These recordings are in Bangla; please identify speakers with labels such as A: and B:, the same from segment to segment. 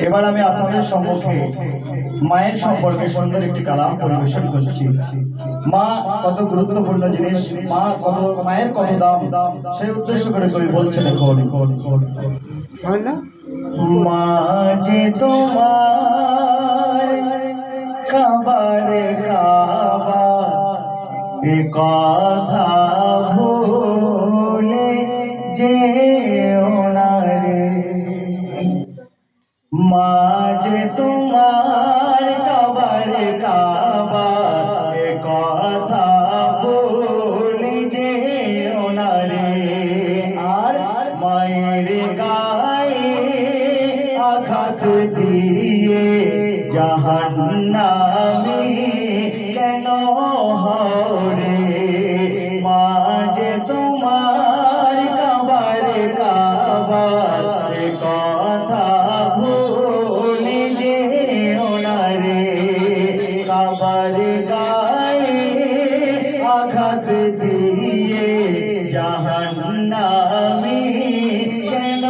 A: এবার আমি আপনাদের সম্মুখে মায়ের সম্পর্কে সুন্দর একটি কালাম পরিবেশন করছি। মা কত গুরুত্বপূর্ণ জিনিস, মায়ের কত দাম, সেই উদ্দেশ্য করে কবি বলছেন এখন, মা যে তোমার কাবারে কাবা এ কথা ভুলে যেও না রে, মা যে তোমার কাবারে কাবা এ কথা ভুলে যেও না রে, আর মায়ের গায়ে আঘাত দিয়ে জাহান্নামী কেন হরে, মা যে তোমার কাবারে কাবা এ কথা ভুলে যেও না রে, কাবার গায়ে আঘাত দিয়ে জাহান্নামী কেন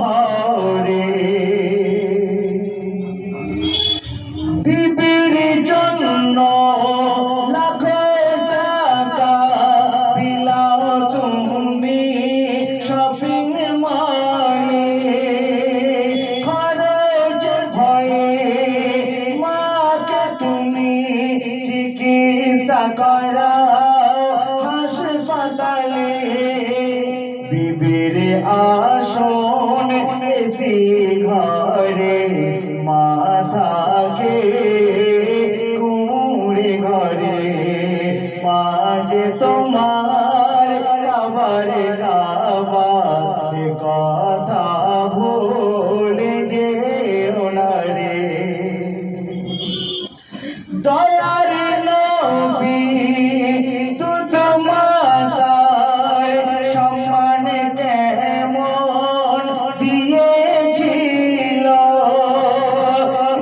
A: হরে, বিবির জন্য লাখো টাকা বিলাও তুমি শপিং মলে, খরচের ভয়ে মাকে তুমি চিকিৎসা করাও হাসপাতালে, বিবির আসন এসি ঘরে মাথাকে কুড়ে ঘরে, মা যে তোমার কাবারে কাবা এ কথা ভুলে যেও না রে, দয়ার নবী দুধ মাতার সম্মান কেমন দিয়েছিল,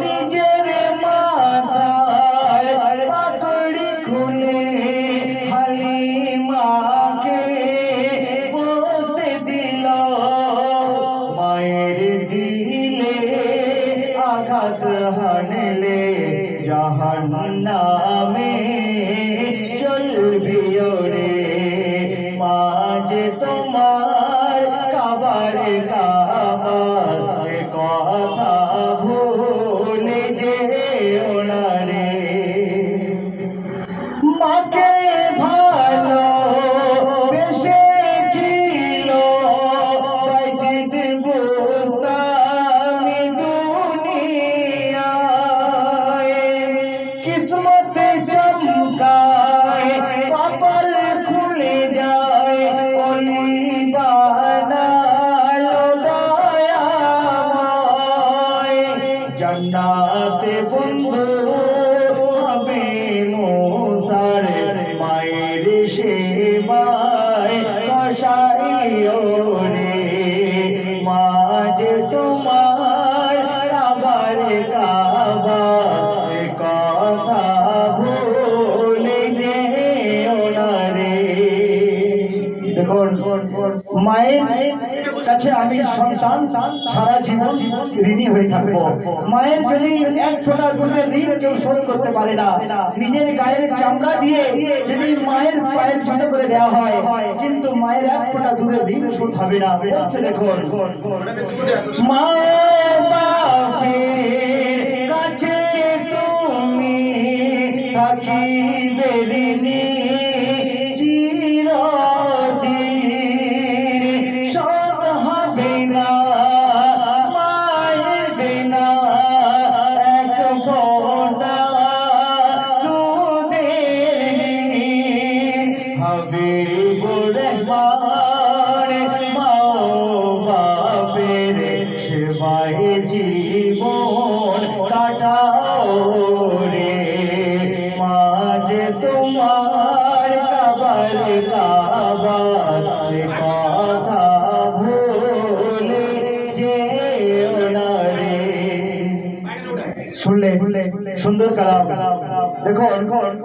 A: নিজের মাথার পাগড়ি খুলে হালিমাকে বসতে দিল, মায়ের দিলে আঘাত হানলে জাহান্নামে চলবি রে, মা যে তোমার কাবারে কাবা এ কথা ভুলে যেও না রে, মাকে ভালো বেসেছিল বাইজিদ বুস্তামি দুনিয়ায়, কিসমত চমকায় কপাল খুলে যায় অলি বানালো দয়াময়, জান্নাতে বন্ধু হবে মোসার মায়ের সেবায় কষাইও রে, মা যে তোমার কাবারে কাবা এ কথা ভুলে যেও না রে। দেখুন, মায়ের কাছে আমি সন্তান সারা জীবন ঋণী হয়ে থাকবো। মায়ের যদি এক ফোঁটা দুধের ঋণ কেউ শোধ করতে পারে না, নিজের গায়ের চামড়া দিয়ে যদি মায়ের পায়ের জন্য করে দেওয়া হয়, কিন্তু মায়ের এক ফোঁটা দুধের ঋণ শোধ হবে না। বলছে দেখুন, মা বাপের কাছে তুমি থাকিবে ঋণী চিরদিন, শোধ হবে না মায়ের দেনা এক ফোঁটা দুধের ঋণ, হবে বড় মা বাপের সেবায় জীবন কাটাও রে, মা যে তোমার কাবারে কাবা এ কথা ভুলে যেও না রে। শুনলে সুন্দর কালাম। দেখো